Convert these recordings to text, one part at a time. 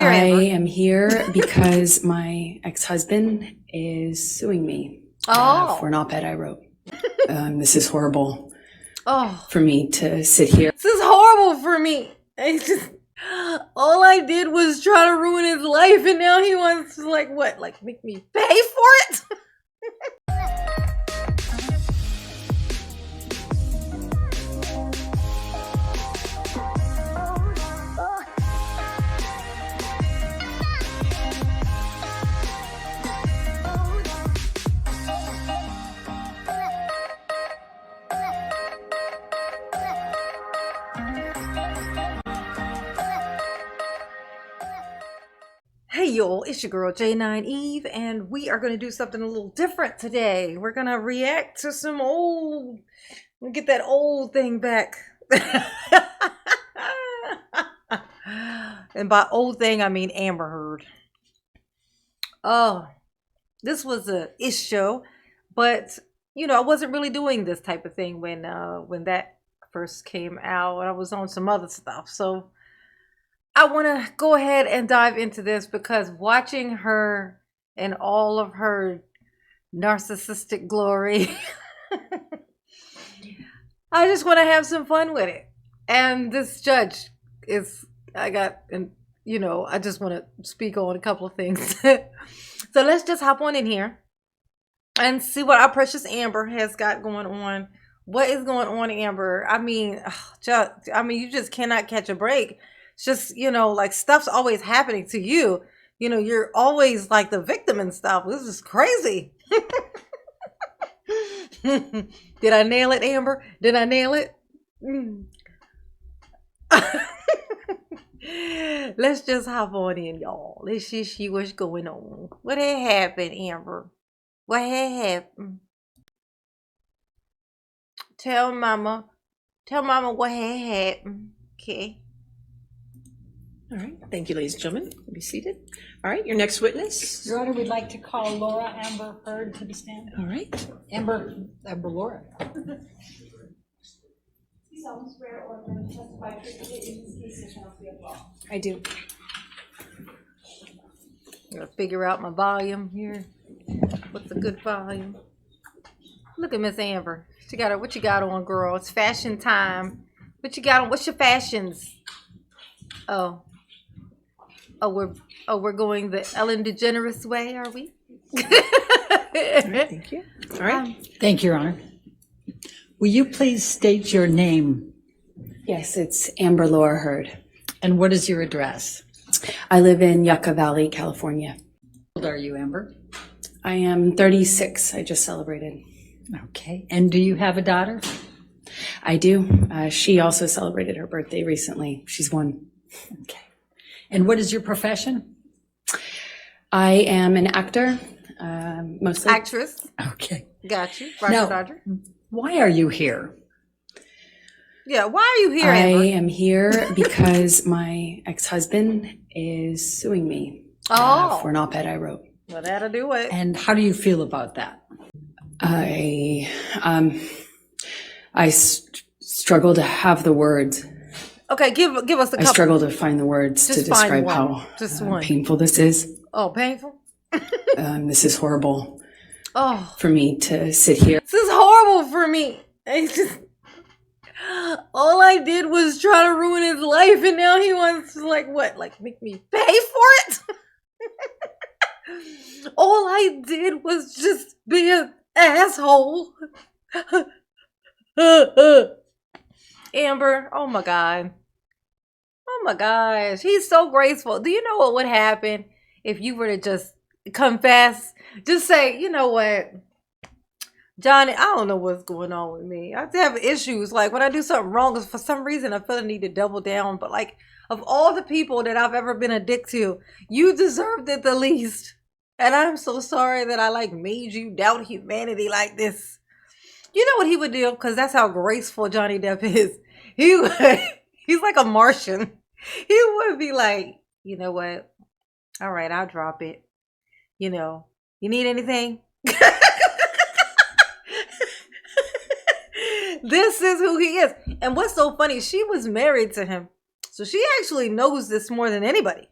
I am here because my ex-husband is suing me for an op-ed I wrote. This is horrible for me to sit here. This is horrible for me. It's just, all I did was try to ruin his life, and now he wants to, like, what? Like, make me pay for it? Hey y'all, it's your girl J9 Eve, and we are going to do something a little different today. We're going to react to some old, we'll get that old thing back. And by old thing, I mean Amber Heard. Oh, this was a ish show, but you know, I wasn't really doing this type of thing when that first came out. I was on some other stuff, so I want to go ahead and dive into this because watching her in all of her narcissistic glory, I just want to have some fun with it. And this judge is, I just want to speak on a couple of things. So let's just hop on in here and see what our precious Amber has got going on. What is going on, Amber? I mean, you just cannot catch a break. It's just, like stuff's always happening to you. You're always like the victim and stuff. This is crazy. Did I nail it, Amber? Did I nail it? Let's just hop on in, y'all. Let's just see what's going on. What had happened, Amber? What had happened? Tell mama what had happened. Okay. All right. Thank you, ladies and gentlemen. Be seated. All right. Your next witness. Your Honor, we'd like to call Laura Amber Heard to the stand. All right. Amber Laura. I do. Gotta figure out my volume here. What's a good volume? Look at Miss Amber. What you got on, girl? It's fashion time. What you got on? What's your fashions? Oh, we're going the Ellen DeGeneres way, are we? Thank you. All right. Thank you, Your Honor. Will you please state your name? Yes, it's Amber Laura Heard. And what is your address? I live in Yucca Valley, California. How old are you, Amber? I am 36. I just celebrated. Okay. And do you have a daughter? I do. She also celebrated her birthday recently. She's 1. Okay. And what is your profession? I am an actor, mostly. Actress. Okay. Got you. Roger, Now, Roger. why are you here? Yeah, why are you here, I Amber? am here because my ex-husband is suing me for an op-ed I wrote. Well, that'll do it. And how do you feel about that? I struggle to have the words. Okay, give us a couple. I struggle to find the words to Just find describe one. how Just one. painful this is. Oh, painful? This is horrible Oh, for me to sit here. this is horrible for me. It's just, all I did was try to ruin his life, and now he wants to, like, what? Like, make me pay for it? All I did was just be an asshole. Amber, oh my God. Oh my gosh, he's so graceful. Do you know what would happen if you were to just confess? Just say, you know what, Johnny, I don't know what's going on with me. I have issues. Like when I do something wrong, for some reason I feel I need to double down. But like of all the people that I've ever been a dick to, you deserved it the least. And I'm so sorry that I like made you doubt humanity like this. You know what he would do? Because that's how graceful Johnny Depp is. He's like a Martian. He would be like, you know what? All right, I'll drop it. You need anything? This is who he is. And what's so funny, she was married to him. So she actually knows this more than anybody.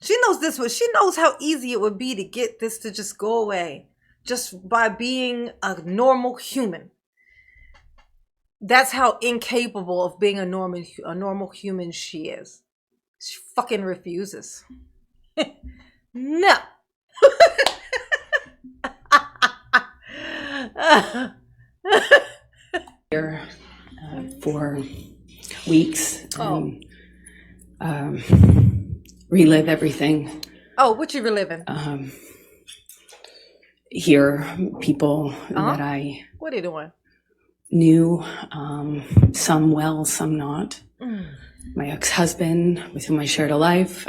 She knows this was. She knows how easy it would be to get this to just go away, just by being a normal human. That's how incapable of being a normal human she is. She fucking refuses. No. Here for weeks and relive everything. Oh, what you reliving? Hear people that I What are you doing? knew, some well, some not. My ex-husband, with whom I shared a life.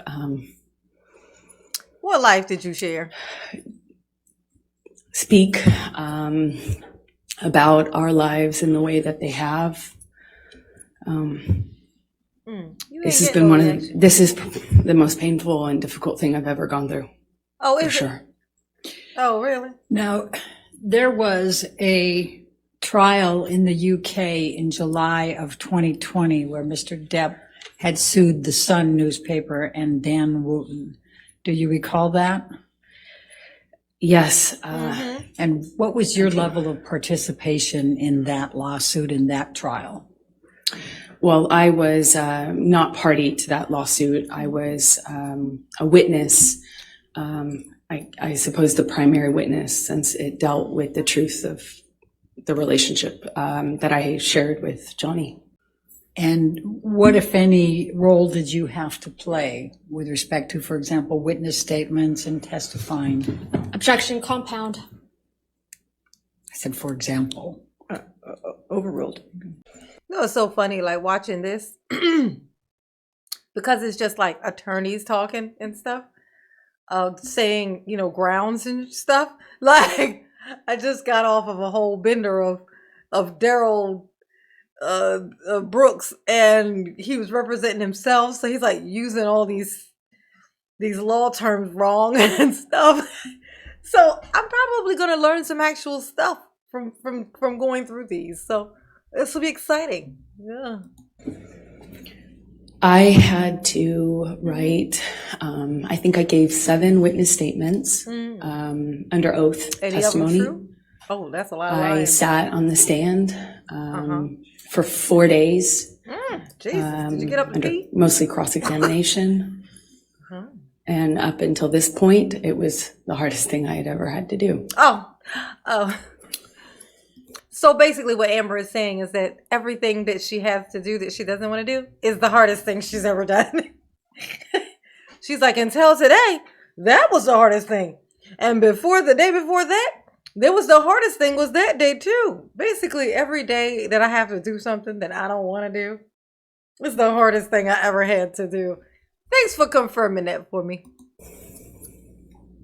What life did you share? Speak about our lives in the way that they have. This has been this is the most painful and difficult thing I've ever gone through. Oh, for sure. Oh, really? Now, there was a trial in the UK in July of 2020 where Mr. Depp had sued the Sun newspaper and Dan Wooten. Do you recall that? Yes. And what was your level of participation in that lawsuit, in that trial? Well, I was not party to that lawsuit. I was a witness, I suppose the primary witness, since it dealt with the truth of the relationship that I shared with Johnny. And what, if any, role did you have to play with respect to, for example, witness statements and testifying? Objection, compound. I said, for example. Overruled. You know, it's so funny, like watching this, because it's just like attorneys talking and stuff, saying, you know, grounds and stuff. Like, I just got off of a whole bender of Daryl Brooks, and he was representing himself, so he's like using all these law terms wrong and stuff. So I'm probably gonna learn some actual stuff from going through these. So this will be exciting. Yeah. I had to write, I think I gave 7 witness statements under oath testimony. True? Oh, that's a lot of I lines. sat on the stand for 4 days. Jesus, did you get up and under pee? mostly cross-examination. And up until this point, it was the hardest thing I had ever had to do. Oh. So basically what Amber is saying is that everything that she has to do that she doesn't want to do is the hardest thing she's ever done. She's like, until today, that was the hardest thing. And the day before that, there was the hardest thing was that day too. Basically every day that I have to do something that I don't want to do is the hardest thing I ever had to do. Thanks for confirming that for me.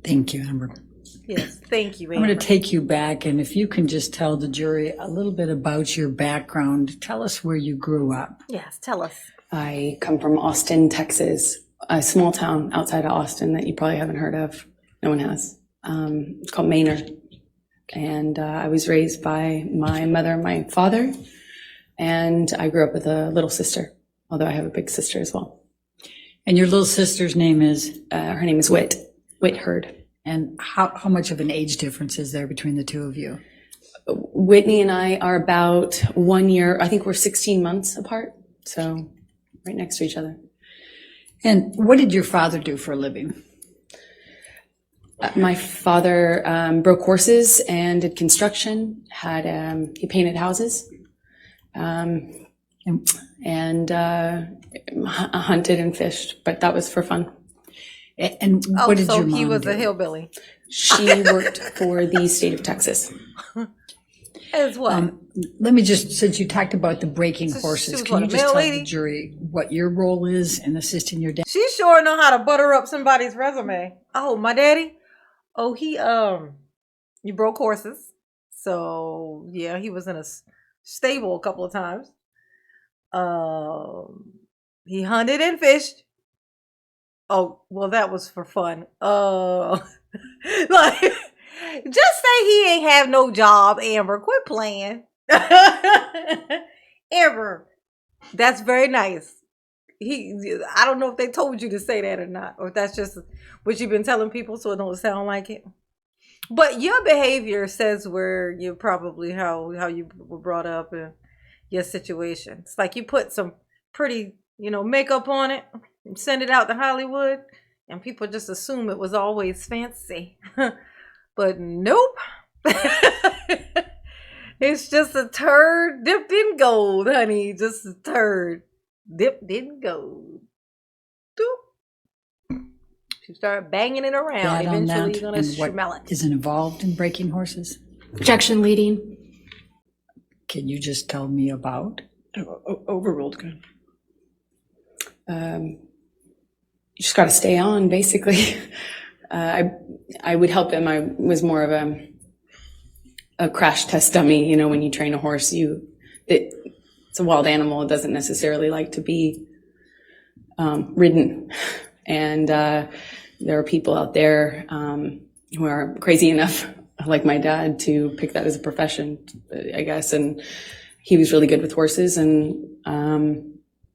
Thank you, Amber. Yes, thank you, Amber. I'm going to take you back, and if you can just tell the jury a little bit about your background. Tell us where you grew up. Yes, tell us. I come from Austin, Texas, a small town outside of Austin that you probably haven't heard of. No one has. It's called Maynard. And I was raised by my mother and my father. And I grew up with a little sister, although I have a big sister as well. And your little sister's name is? Her name is Whit Hurd. And how much of an age difference is there between the two of you? Whitney and I are about 1 year. I think we're 16 months apart. So right next to each other. And what did your father do for a living? My father broke horses and did construction. He painted houses, and hunted and fished. But that was for fun. And what did your mom do? So he was a hillbilly. She worked for the state of Texas. As well. Let me just, since you talked about the breaking horses, can you just tell the jury what your role is in assisting your dad? She sure know how to butter up somebody's resume. Oh, my daddy? Oh, he broke horses. So, yeah, he was in a stable a couple of times. He hunted and fished. Oh, well, that was for fun. Like, just say he ain't have no job, Amber. Quit playing. Amber, that's very nice. I don't know if they told you to say that or not, or if that's just what you've been telling people so it don't sound like it. But your behavior says where you probably how you were brought up and your situation. It's like you put some pretty, makeup on it and send it out to Hollywood, and people just assume it was always fancy. But nope. It's just a turd dipped in gold, honey. Just a turd dipped in gold. Doop. You start banging it around. That on Eventually, that, you're gonna and smell what it. isn't involved in breaking horses? Objection leading. Can you just tell me about? Overruled. Good. You just got to stay on, basically. I would help him. I was more of a crash test dummy. When you train a horse, it's a wild animal. It doesn't necessarily like to be ridden. And there are people out there who are crazy enough, like my dad, to pick that as a profession, I guess. And he was really good with horses, and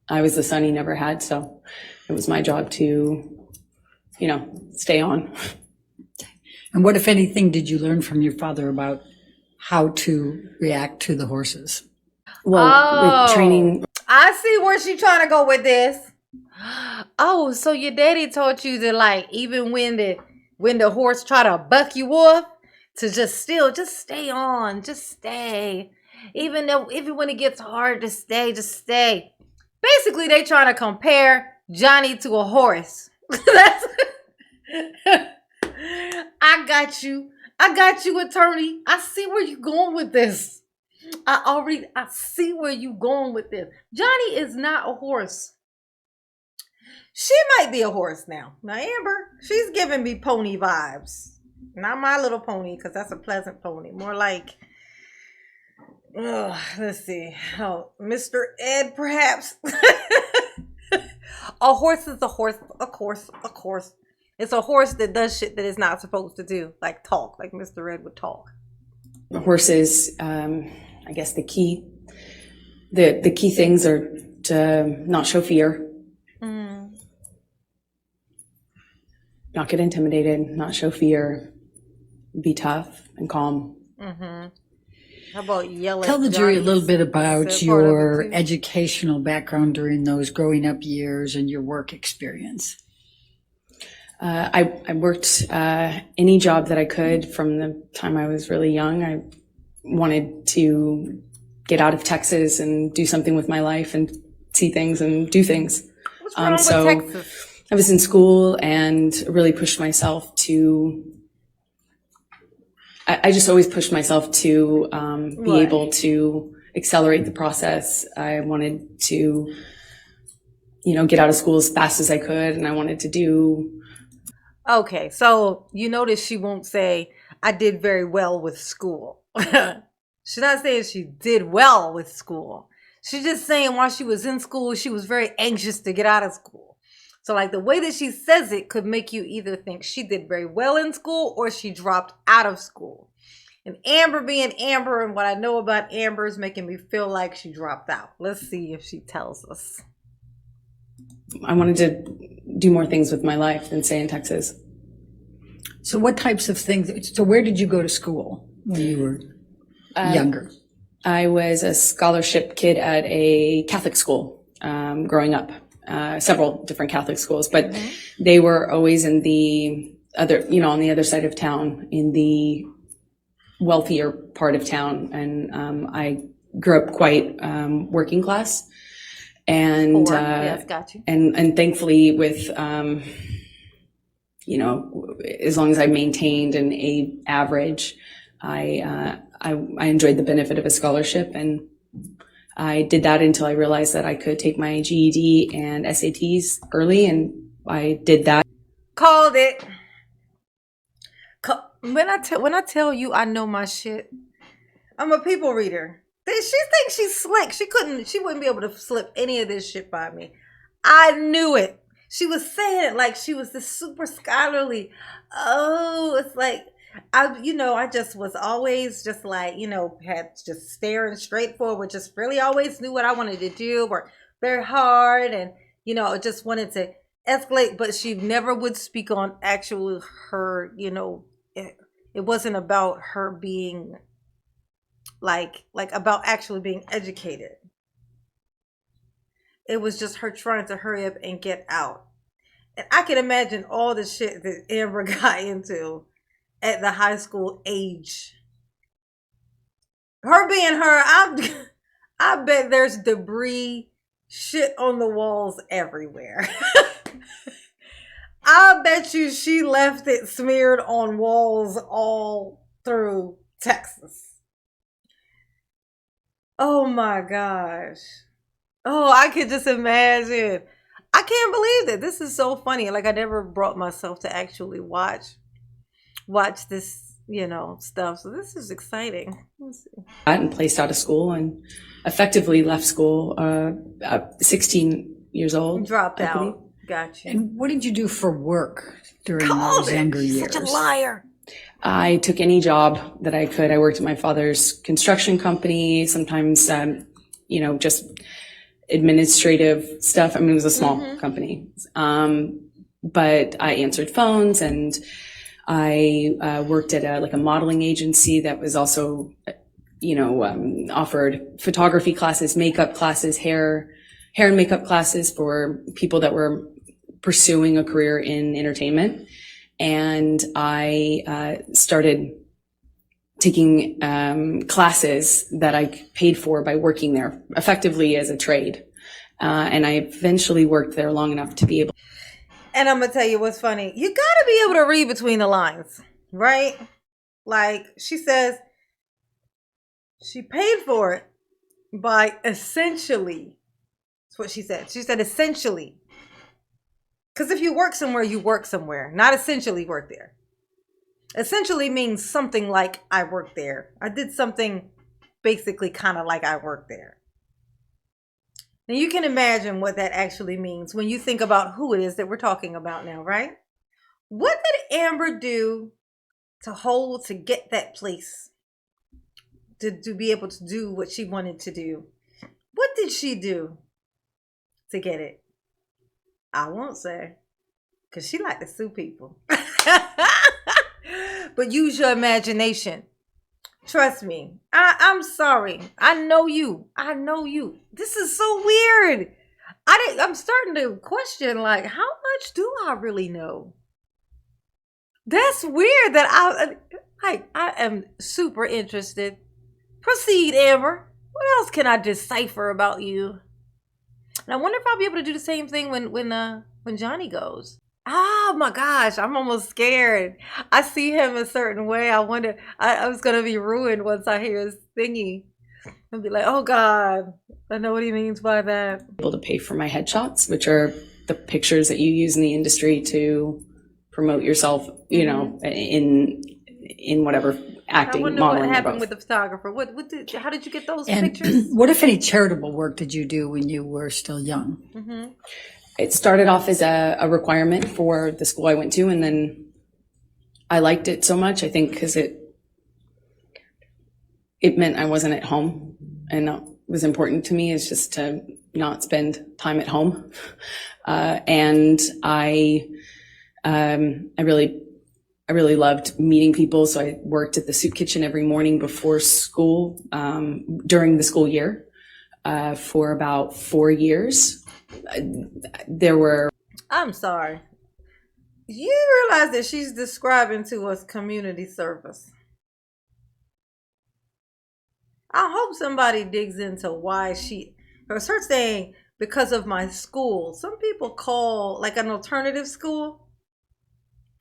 I was the son he never had. So it was my job to, stay on. And what, if anything, did you learn from your father about how to react to the horses? Well, with training, I see where she's trying to go with this. Oh, so your daddy taught you that, even when the horse try to buck you off, to just stay on, just stay. Even when it gets hard to stay, just stay. Basically, they trying to compare Johnny to a horse. That's I got you, attorney. I see where you going with this. I see where you going with this. Johnny is not a horse. She might be a horse now. Now, Amber, she's giving me pony vibes. Not My Little Pony, because that's a pleasant pony. More like, let's see. Oh, Mr. Ed, perhaps. A horse is a horse, of course. It's a horse that does shit that it's not supposed to do, like talk, like Mr. Ed would talk. horses, I guess the key things are to not show fear, not get intimidated, not show fear, be tough and calm. How about yell at Tell the jury a Johnny's? little bit Is about that part of it your too? educational background during those growing up years and your work experience. I worked any job that I could from the time I was really young. I wanted to get out of Texas and do something with my life and see things and do things. What's wrong So with Texas? I was in school and really pushed myself to. I just always pushed myself to be Right. able to accelerate the process. I wanted to, get out of school as fast as I could, and I wanted to do. Okay, so you notice she won't say, I did very well with school. She's not saying she did well with school. She's just saying while she was in school, she was very anxious to get out of school. So the way that she says it could make you either think she did very well in school or she dropped out of school. And Amber being Amber, and what I know about Amber is making me feel like she dropped out. Let's see if she tells us. I wanted to do more things with my life than stay in Texas. So what types of things, so where did you go to school when you were younger? I was a scholarship kid at a Catholic school growing up, several different Catholic schools, but they were always in the other, on the other side of town, in the wealthier part of town. And I grew up quite working class. And, Yes, got you. and thankfully with, as long as I maintained an A average, I enjoyed the benefit of a scholarship, and I did that until I realized that I could take my GED and SATs early, and I did that. Called it. When I tell you I know my shit, I'm a people reader. She thinks she's slick. She wouldn't be able to slip any of this shit by me. I knew it. She was saying it like she was this super scholarly. Oh, it's like I just was always just had just staring straight forward, just really always knew what I wanted to do, worked very hard, and just wanted to escalate, but she never would speak on actual her, it wasn't about her being like about actually being educated. It was just her trying to hurry up and get out. And I can imagine all the shit that Amber got into at the high school age. Her being her, I bet there's debris, shit on the walls everywhere. I bet you she left it smeared on walls all through Texas. Oh my gosh. Oh, I could just imagine. I can't believe that. This is so funny. Like, I never brought myself to actually watch this, stuff. So this is exciting. Let's see. And placed out of school and effectively left school 16 years old. Dropped I believe. out. Gotcha. And what did you do for work during those younger years? Such a liar. I took any job that I could. I worked at my father's construction company, sometimes, just administrative stuff. I mean, it was a small company. But I answered phones, and I worked at a modeling agency that was also, offered photography classes, makeup classes, hair and makeup classes for people that were pursuing a career in entertainment. And I started taking classes that I paid for by working there, effectively as a trade. And I eventually worked there long enough to be able. And I'm going to tell you what's funny. You got to be able to read between the lines, right? Like, she says she paid for it by essentially. That's what she said. She said essentially. Because if you work somewhere, you work somewhere. Not essentially work there. Essentially means something like I work there. I did something basically kind of like I work there. Now you can imagine what that actually means when you think about who it is that we're talking about now, right? What did Amber do to get that place? To be able to do what she wanted to do? What did she do to get it? I won't say, because she liked to sue people. But use your imagination. Trust me. I'm sorry. I know you. This is so weird. I'm starting to question, like, how much do I really know? That's weird that I am super interested. Proceed, Amber. What else can I decipher about you? And I wonder if I'll be able to do the same thing when Johnny goes. Oh my gosh, I'm almost scared. I see him a certain way. I wonder, I was going to be ruined once I hear his thingy. I'll be like, oh God, I know what he means by that. Able to pay for my headshots, which are the pictures that you use in the industry to promote yourself, in whatever acting, I wonder modeling. what happened with the photographer. How did you get those And pictures? what, if any, charitable work did you do when you were still young? It started off as a requirement for the school I went to, and then I liked it so much, I think, because it meant I wasn't at home, and that was important to me, is just to not spend time at home. And I really loved meeting people, so I worked at the soup kitchen every morning before school, during the school year, for about 4 years. I'm sorry. You realize that she's describing to us community service. I hope somebody digs into why because her saying, because of my school. Some people call like an alternative school,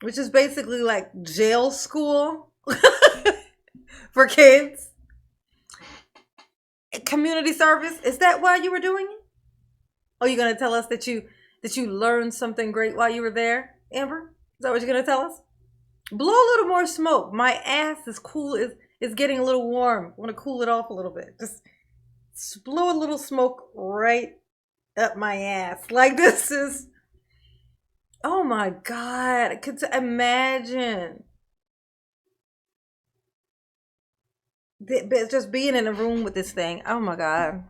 which is basically like jail school for kids. Community service. Is that why you were doing it? Oh, you're going to tell us that you learned something great while you were there, Amber? Is that what you're going to tell us? Blow a little more smoke. My ass is cool. It's getting a little warm. I want to cool it off a little bit. Just blow a little smoke right up my ass. Like, this is... Oh my God. I could imagine. Just being in a room with this thing. Oh my God.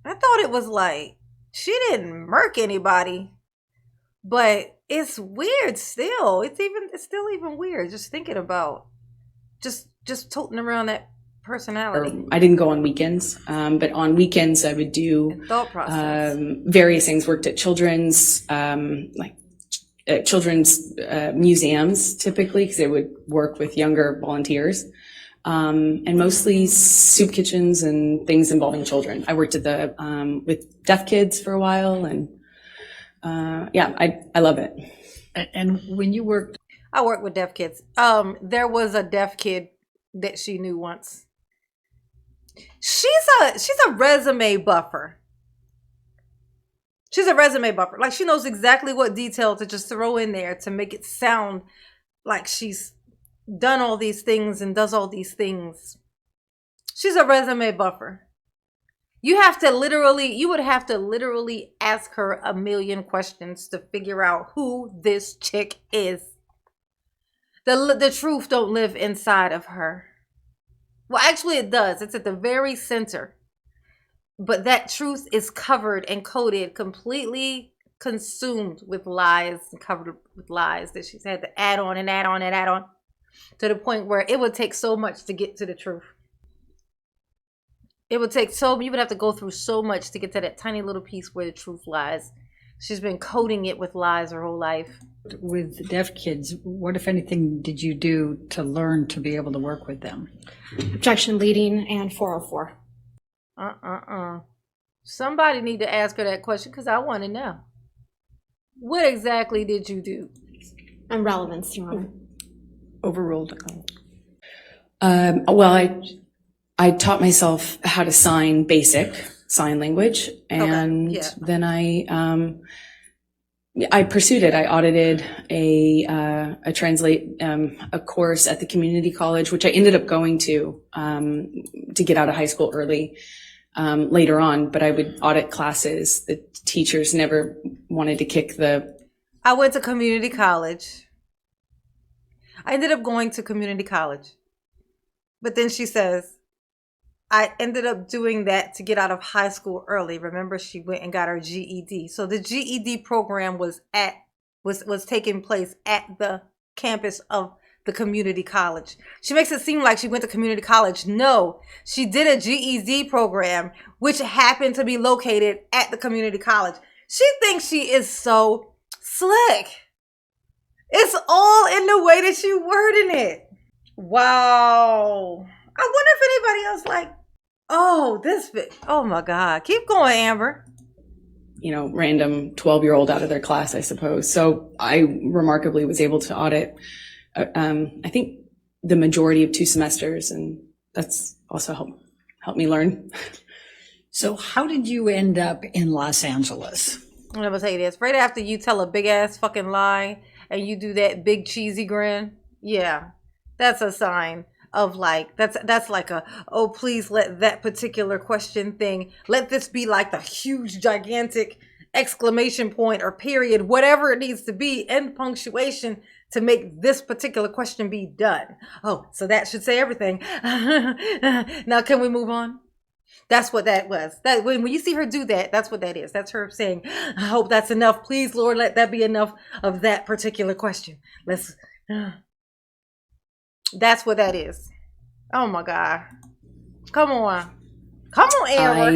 I thought it was like She didn't murk anybody, but it's weird still. It's still even weird just thinking about just toting around that personality. I didn't go on weekends, but on weekends I would do Thought process. various things. Worked at children's, children's museums typically, because they would work with younger volunteers, and mostly soup kitchens and things involving children. I worked at the with deaf kids for a while, and yeah, I love it. And when you worked, I work with deaf kids. There was a deaf kid that she knew once. She's a resume buffer. She's a resume buffer. Like, she knows exactly what detail to just throw in there to make it sound like she's done all these things and does all these things. She's a resume buffer. You would have to literally ask her a million questions to figure out who this chick is. The truth don't live inside of her. Well, actually it does. It's at the very center. But that truth is covered and coated, completely consumed with lies, and covered with lies that she's had to add on and add on and add on, to the point where it would take so much to get to the truth. You would have to go through so much to get to that tiny little piece where the truth lies. She's been coating it with lies her whole life. with deaf kids, what, if anything, did you do to learn to be able to work with them? Objection leading and 404. Somebody need to ask her that question, because I want to know. What exactly did you do? And relevance, Your Honor. Overruled. Well, I taught myself how to sign basic sign language, and yeah. then I pursued it. I audited a course at the community college, which I ended up going to get out of high school early later on. But I would audit classes. The teachers never wanted to kick the. I went to community college. I ended up going to community college. But then she says, I ended up doing that to get out of high school early. Remember, she went and got her GED. So the GED program was taking place at the campus of the community college. She makes it seem like she went to community college. No, she did a GED program, which happened to be located at the community college. She thinks she is so slick. It's all in the way that she wording it. Wow. I wonder if anybody else oh my God. Keep going, Amber. Random 12-year-old out of their class, I suppose. So I remarkably was able to audit, I think, the majority of 2 semesters, and that's also helped me learn. So how did you end up in Los Angeles? I'm gonna tell you this. Right after you tell a big ass fucking lie and you do that big cheesy grin, yeah, that's a sign of that's like oh, please let that particular question thing, let this be like the huge gigantic exclamation point or period, whatever it needs to be, and punctuation to make this particular question be done. Oh, so that should say everything. Now can we move on? That's what that was. That when you see her do that, that's what that is. That's her saying, I hope that's enough. Please, Lord, let that be enough of that particular question. That's what that is. Oh my God. Come on, Amber.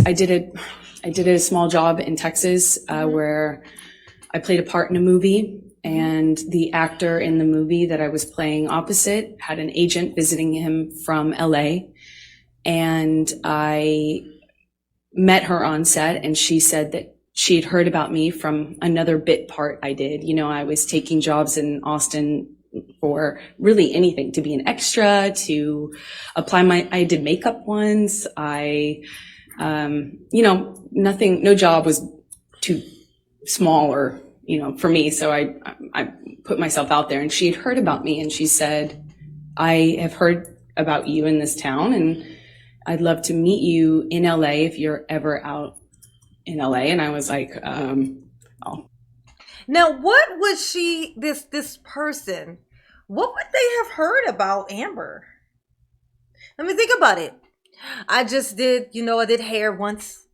I did a small job in Texas where I played a part in a movie, and the actor in the movie that I was playing opposite had an agent visiting him from LA, and I met her on set, and she said that she had heard about me from another bit part I did. I was taking jobs in Austin for really anything, to be an extra, to apply I did makeup once. Nothing, no job was too small or, for me. So I put myself out there, and she had heard about me, and she said, I have heard about you in this town, and I'd love to meet you in LA if you're ever out in LA. And I was like, oh. Now, what would this person, what would they have heard about Amber? Let me think about it. I just did, I did hair once.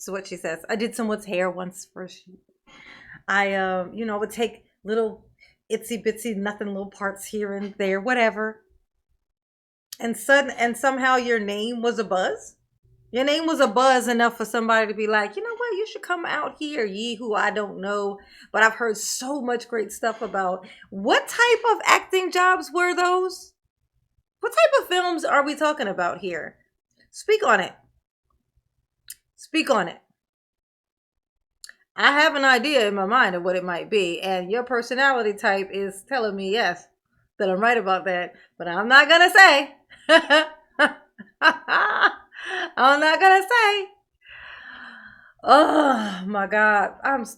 This is what she says. I did someone's hair once for a shoot. I, would take little itsy bitsy, nothing, little parts here and there, whatever. And somehow your name was a buzz. Your name was a buzz enough for somebody to be like, you know what, you should come out here, ye who I don't know, but I've heard so much great stuff about. What type of acting jobs were those? What type of films are we talking about here? Speak on it. Speak on it. I have an idea in my mind of what it might be, and your personality type is telling me yes, that I'm right about that, but I'm not gonna say. I'm not gonna say. Oh my God.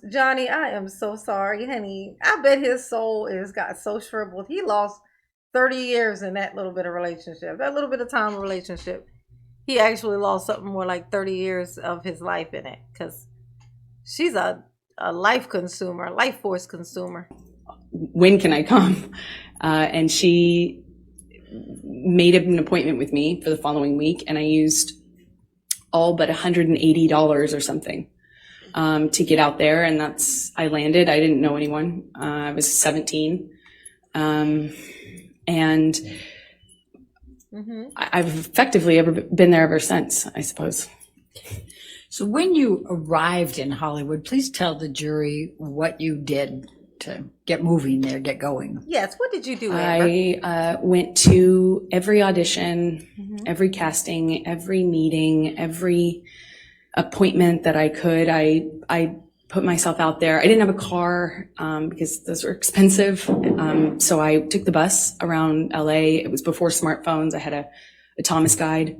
Johnny, I am so sorry, honey. I bet his soul got so shriveled. He lost 30 years in that little bit of relationship, that little bit of time relationship. He actually lost something more like 30 years of his life in it, because she's a life consumer, life force consumer. When can I come? And she made an appointment with me for the following week, and I used all but $180 or something to get out there, and I landed. I didn't know anyone. I was 17, and I've effectively been there ever since, I suppose. So when you arrived in Hollywood, please tell the jury what you did to get moving there, get going. Yes, what did you do, Amber? I went to every audition, every casting, every meeting, every appointment that I could. I put myself out there. I didn't have a car because those were expensive. So I took the bus around LA. It was before smartphones. I had a Thomas guide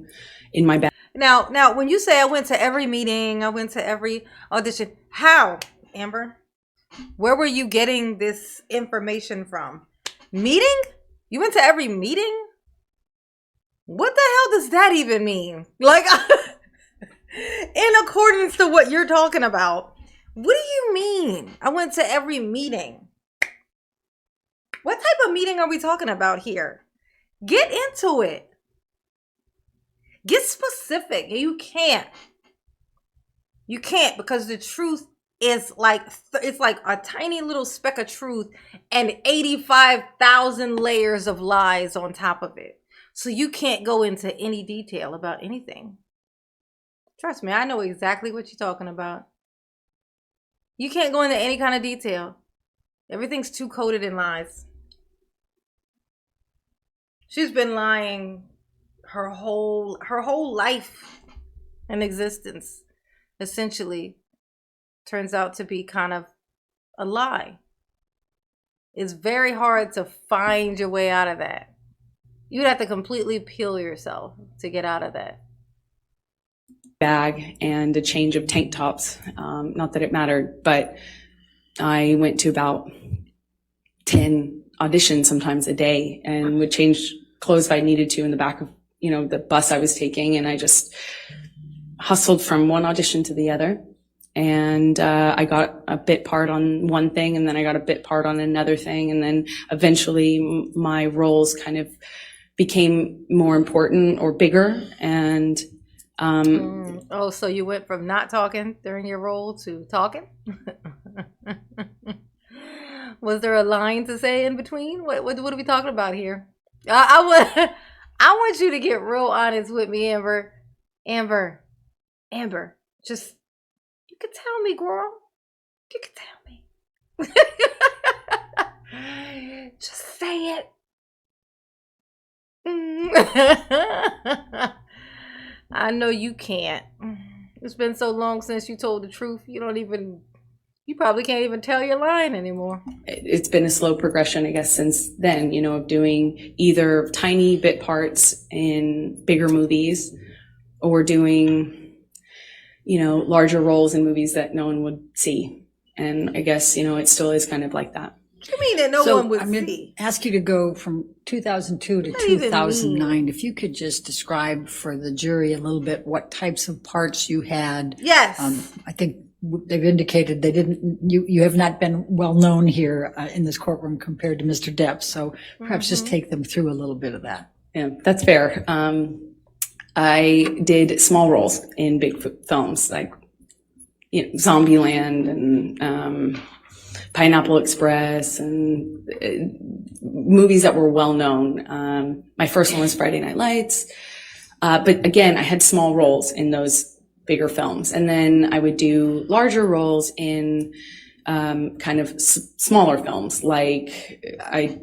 in my bag. Now, when you say I went to every meeting, I went to every audition, how, Amber? Where were you getting this information from? Meeting? You went to every meeting? What the hell does that even mean? Like, in accordance to what you're talking about. What do you mean? I went to every meeting. What type of meeting are we talking about here? Get into it. Get specific. You can't. You can't, because the truth is like, it's like a tiny little speck of truth and 85,000 layers of lies on top of it. So you can't go into any detail about anything. Trust me, I know exactly what you're talking about. You can't go into any kind of detail. Everything's too coated in lies. She's been lying her whole life and existence, essentially, turns out to be kind of a lie. It's very hard to find your way out of that. You'd have to completely peel yourself to get out of that. Bag and a change of tank tops. Not that it mattered, but I went to about 10 auditions sometimes a day and would change clothes if I needed to in the back of, the bus I was taking. And I just hustled from one audition to the other. And I got a bit part on one thing, and then I got a bit part on another thing. And then eventually my roles kind of became more important or bigger. And oh, so you went from not talking during your role to talking? Was there a line to say in between? What are we talking about here? I want you to get real honest with me, Amber. Amber, just, you can tell me, girl. You can tell me. Just say it. I know you can't. It's been so long since you told the truth. You probably can't even tell your line anymore. It's been a slow progression, I guess, since then, of doing either tiny bit parts in bigger movies or doing, larger roles in movies that no one would see. And I guess, it still is kind of like that. What do you mean that no one would I'm going see? to ask you to go from 2002 to 2009. If you could just describe for the jury a little bit what types of parts you had. Yes. I think they've indicated you have not been well known here in this courtroom compared to Mr. Depp. So perhaps just take them through a little bit of that. Yeah, that's fair. I did small roles in big films, like Zombieland and Pineapple Express and movies that were well known. My first one was Friday Night Lights. But again, I had small roles in those bigger films. And then I would do larger roles in kind of smaller films. Like I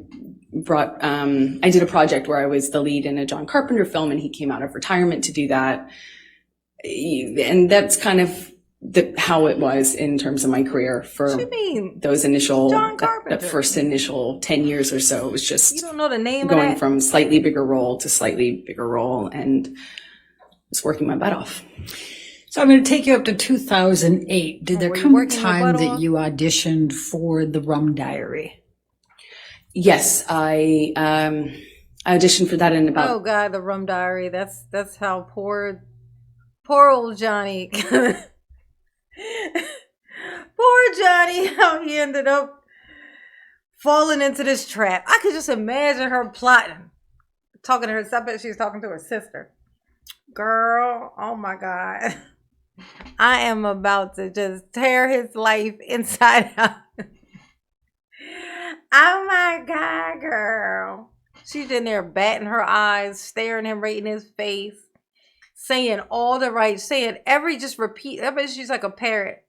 did a project where I was the lead in a John Carpenter film, and he came out of retirement to do that. And that's kind of how it was in terms of my career for What you mean? those initial, John that Carpenter? first initial 10 years or so. It was You just don't know the name of going that? from slightly bigger role to slightly bigger role, and just working my butt off. So I'm going to take you up to 2008. Did there were you come a working your time butt that off? you auditioned for the Rum Diary? Yes, I auditioned for that in Oh about God, the Rum Diary. That's how poor old Johnny. Poor Johnny, how he ended up falling into this trap. I could just imagine her plotting, talking to her. I bet she was talking to her sister. Girl, oh my God. I am about to just tear his life inside out. Oh my God, girl. She's in there batting her eyes, staring him right in his face, saying all the right, just repeat. I bet she's like a parrot.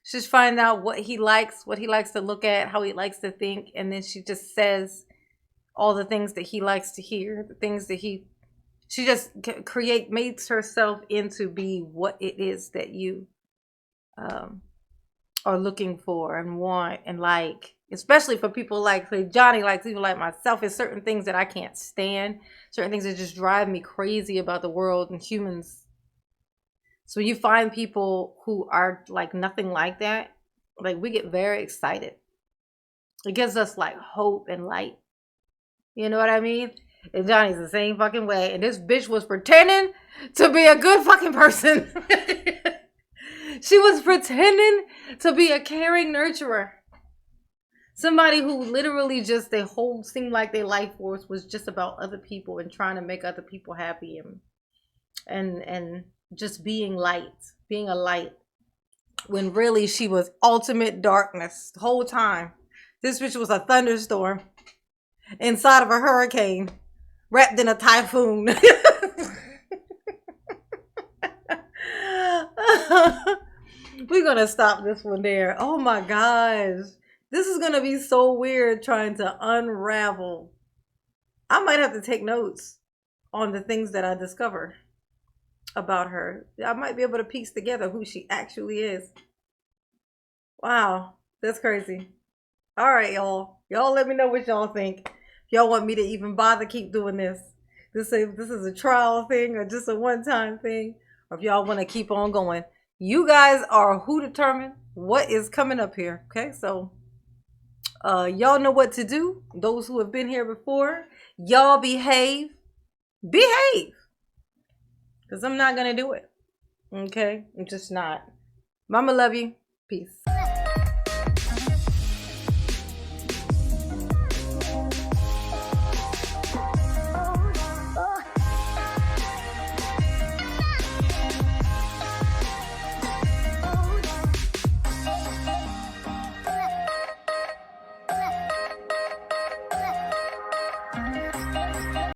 She's finding out what he likes to look at, how he likes to think, and then she just says all the things that he likes to hear, the things that she just makes herself into be what it is that you are looking for and want and like. Especially for people like, say, Johnny likes, people like myself, is certain things that I can't stand, certain things that just drive me crazy about the world and humans. So you find people who are like nothing like that, like we get very excited. It gives us like hope and light. You know what I mean? And Johnny's the same fucking way. And this bitch was pretending to be a good fucking person. She was pretending to be a caring nurturer. Somebody who literally just seemed like their life force was just about other people and trying to make other people happy and just being light, being a light. When really she was ultimate darkness the whole time. This bitch was a thunderstorm inside of a hurricane, wrapped in a typhoon. We're gonna stop this one there. Oh my gosh. This is gonna be so weird trying to unravel. I might have to take notes on the things that I discover about her. I might be able to piece together who she actually is. Wow, that's crazy. All right, y'all. Y'all let me know what y'all think. If y'all want me to even bother keep doing this. This is a trial thing or just a one-time thing. Or if y'all want to keep on going. You guys are who determine what is coming up here. Okay, so y'all know what to do. Those who have been here before, y'all behave. Behave. Because I'm not going to do it. Okay? I'm just not. Mama love you. Peace.